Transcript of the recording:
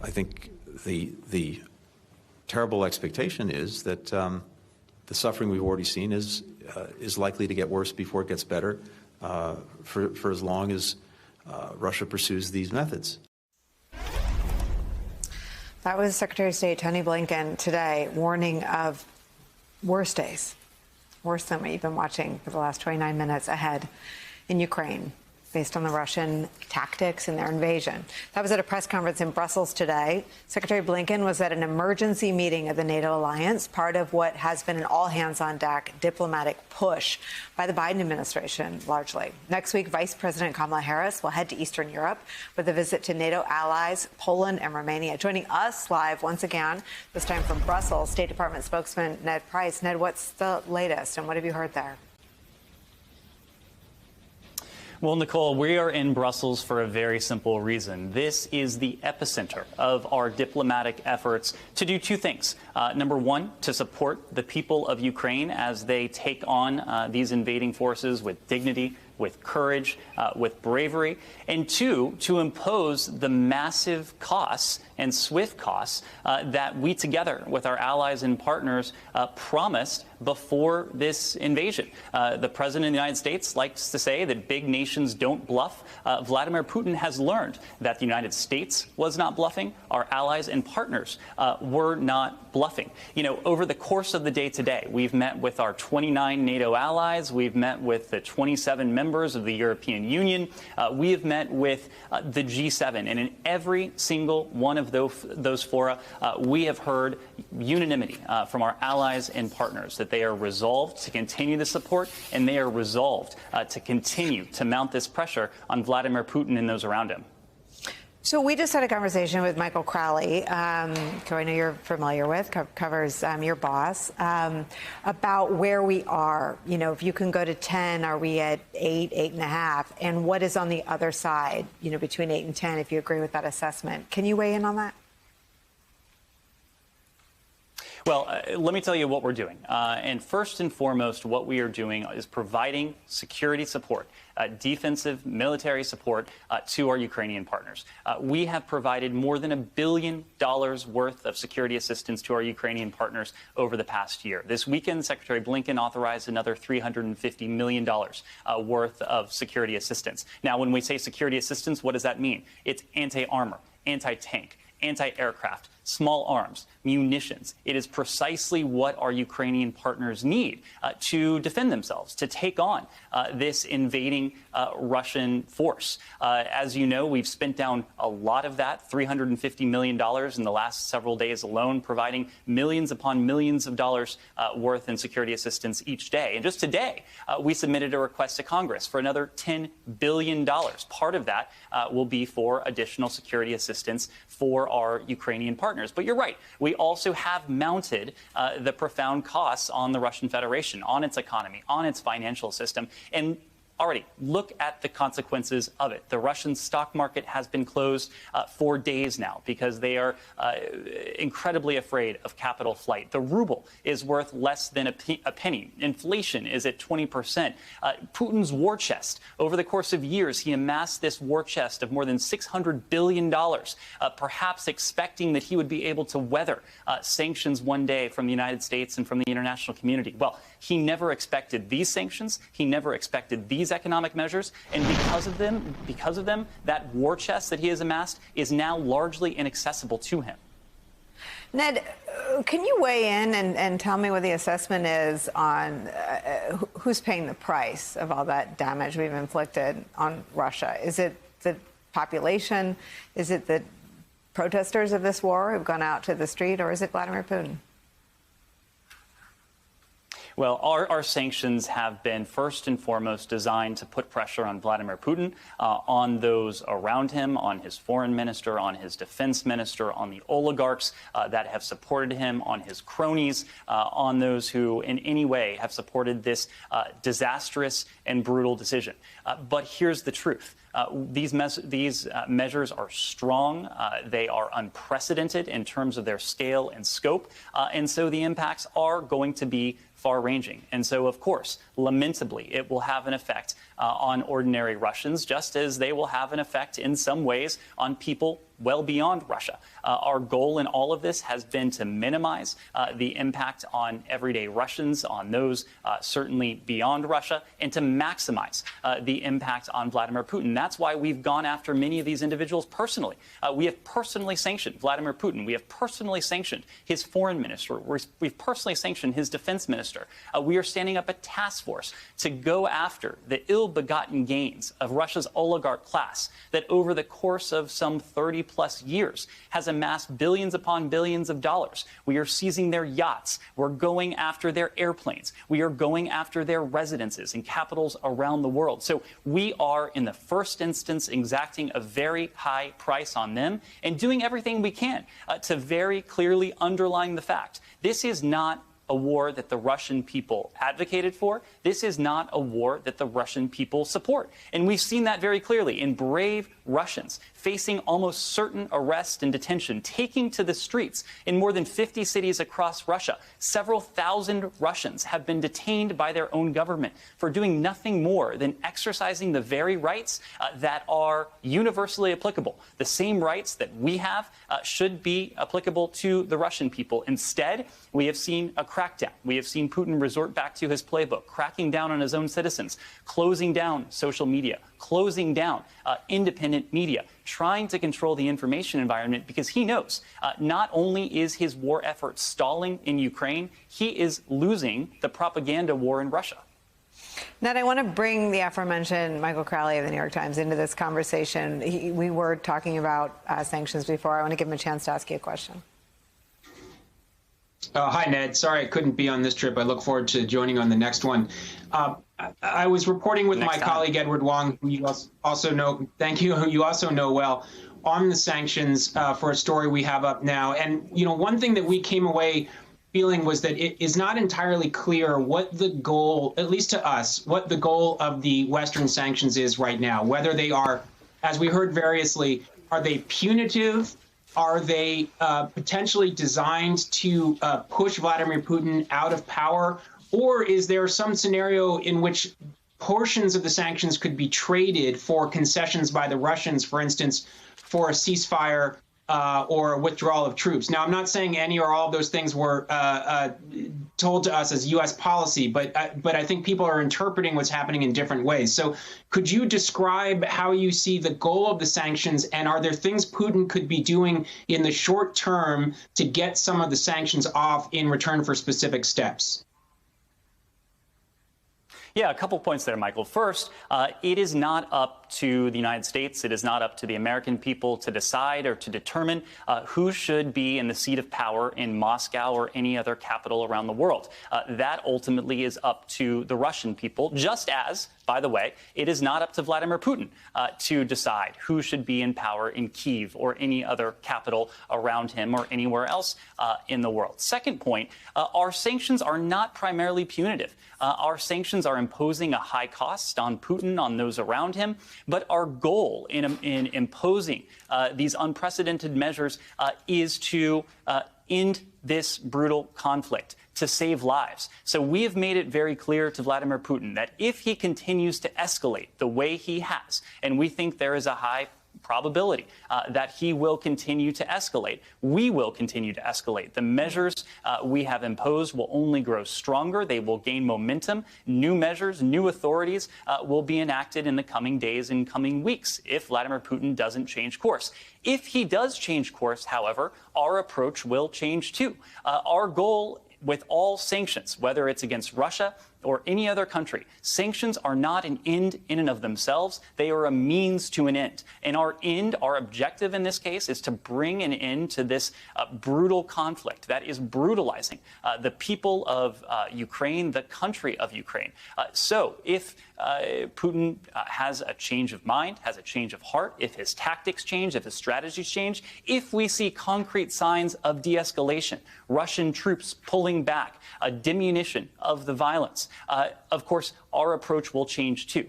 I think the terrible expectation is that the suffering we've already seen is likely to get worse before it gets better for as long as Russia pursues these methods. That was Secretary of State Tony Blinken today, warning of worse days, worse than what you've been watching for the last 29 minutes ahead in Ukraine, based on the Russian tactics and their invasion. That was at a press conference in Brussels today. Secretary Blinken was at an emergency meeting of the NATO alliance, part of what has been an all-hands-on-deck diplomatic push by the Biden administration, largely. Next week, Vice President Kamala Harris will head to Eastern Europe with a visit to NATO allies, Poland and Romania. Joining us live once again, this time from Brussels, State Department spokesman Ned Price. Ned, what's the latest, and what have you heard there? Well, Nicole, we are in Brussels for a very simple reason. This is the epicenter of our diplomatic efforts to do two things. Number one, to support the people of Ukraine as they take on these invading forces with dignity, with courage, with bravery, and two, to impose the massive costs and swift costs that we together with our allies and partners promised before this invasion. The President of the United States likes to say that big nations don't bluff. Vladimir Putin has learned that the United States was not bluffing. Our allies and partners were not bluffing. You know, over the course of the day today, we've met with our 29 NATO allies. We've met with the 27 members of the European Union. We have met with the G7. And in every single one of those fora, we have heard unanimity from our allies and partners that they are resolved to continue the support, and they are resolved to continue to mount this pressure on Vladimir Putin and those around him. So we just had a conversation with Michael Crowley, who I know you're familiar with, covers your boss, about where we are. You know, if you can go to 10, are we at 8, 8.5? And what is on the other side, you know, between 8 and 10, if you agree with that assessment? Can you weigh in on that? Well, let me tell you what we're doing. And first and foremost, what we are doing is providing security support, defensive military support to our Ukrainian partners. We have provided more than $1 billion worth of security assistance to our Ukrainian partners over the past year. This weekend, Secretary Blinken authorized another $350 million worth of security assistance. Now, when we say security assistance, what does that mean? It's anti-armor, anti-tank, anti-aircraft, small arms, munitions. It is precisely what our Ukrainian partners need to defend themselves, to take on this invading Russian force. As you know, we've spent down a lot of that, $350 million in the last several days alone, providing millions upon millions of dollars worth in security assistance each day. And just today, we submitted a request to Congress for another $10 billion. Part of that will be for additional security assistance for our Ukrainian partners. But you're right. We also have mounted the profound costs on the Russian Federation, on its economy, on its financial system. And already, look at the consequences of it. The Russian stock market has been closed for days now because they are incredibly afraid of capital flight. The ruble is worth less than a penny. Inflation is at 20%. Putin's war chest, over the course of years, he amassed this war chest of more than $600 billion, perhaps expecting that he would be able to weather sanctions one day from the United States and from the international community. Well, he never expected these sanctions. He never expected these economic measures, and because of them, that war chest that he has amassed is now largely inaccessible to him. Ned, can you weigh in and tell me what the assessment is on who's paying the price of all that damage we've inflicted on Russia? Is it the population? Is it the protesters of this war who've gone out to the street, or is it Vladimir Putin? Well, our sanctions have been first and foremost designed to put pressure on Vladimir Putin, on those around him, on his foreign minister, on his defense minister, on the oligarchs that have supported him, on his cronies, on those who in any way have supported this disastrous and brutal decision. But here's the truth. These measures are strong. They are unprecedented in terms of their scale and scope. And so the impacts are going to be far-ranging. And so, of course, lamentably, it will have an effect on ordinary Russians, just as they will have an effect in some ways on people well beyond Russia. Our goal in all of this has been to minimize the impact on everyday Russians, on those certainly beyond Russia, and to maximize the impact on Vladimir Putin. That's why we've gone after many of these individuals personally. We have personally sanctioned Vladimir Putin. We have personally sanctioned his foreign minister. We've personally sanctioned his defense minister. We are standing up a task force to go after the ill-begotten gains of Russia's oligarch class that over the course of some 30-plus years has amassed billions upon billions of dollars. We are seizing their yachts. We're going after their airplanes. We are going after their residences in capitals around the world. So we are, in the first instance, exacting a very high price on them and doing everything we can to very clearly underline the fact this is not a war that the Russian people advocated for. This is not a war that the Russian people support. And we've seen that very clearly in brave Russians facing almost certain arrest and detention, taking to the streets in more than 50 cities across Russia. Several thousand Russians have been detained by their own government for doing nothing more than exercising the very rights that are universally applicable. The same rights that we have should be applicable to the Russian people. Instead, we have seen a crackdown. We have seen Putin resort back to his playbook, cracking down on his own citizens, closing down social media, closing down independent media, trying to control the information environment because he knows not only is his war effort stalling in Ukraine, he is losing the propaganda war in Russia. Ned, I want to bring the aforementioned Michael Crowley of the New York Times into this conversation. We were talking about sanctions before. I want to give him a chance to ask you a question. Hi, Ned. Sorry I couldn't be on this trip. I look forward to joining on the next one. I was reporting with my colleague Edward Wong, who you also know, thank you, who you also know well, on the sanctions for a story we have up now. And, you know, one thing that we came away feeling was that it is not entirely clear what the goal, at least to us, what the goal of the Western sanctions is right now, whether they are, as we heard variously, are they punitive? Are they potentially designed to push Vladimir Putin out of power? Or is there some scenario in which portions of the sanctions could be traded for concessions by the Russians, for instance, for a ceasefire or a withdrawal of troops? Now, I'm not saying any or all of those things were told to us as U.S. policy, but I think people are interpreting what's happening in different ways. So could you describe how you see the goal of the sanctions, and are there things Putin could be doing in the short term to get some of the sanctions off in return for specific steps? Yeah, a couple points there, Michael. First, it is not up to the United States, it is not up to the American people to decide or to determine who should be in the seat of power in Moscow or any other capital around the world. That ultimately is up to the Russian people, just as, by the way, it is not up to Vladimir Putin to decide who should be in power in Kyiv or any other capital around him or anywhere else in the world. Second point, our sanctions are not primarily punitive. Our sanctions are imposing a high cost on Putin, on those around him. But our goal in imposing these unprecedented measures is to end this brutal conflict, to save lives. So we have made it very clear to Vladimir Putin that if he continues to escalate the way he has, and we think there is a high probability that he will continue to escalate. We will continue to escalate. The measures we have imposed will only grow stronger. They will gain momentum. New measures, new authorities will be enacted in the coming days and coming weeks if Vladimir Putin doesn't change course. If he does change course, however, our approach will change too. Our goal with all sanctions, whether it's against Russia or any other country, sanctions are not an end in and of themselves. They are a means to an end. And our end, our objective in this case, is to bring an end to this brutal conflict that is brutalizing the people of Ukraine, the country of Ukraine. So if Putin has a change of mind, has a change of heart, if his tactics change, if his strategies change, if we see concrete signs of de-escalation, Russian troops pulling back, a diminution of the violence, of course, our approach will change too.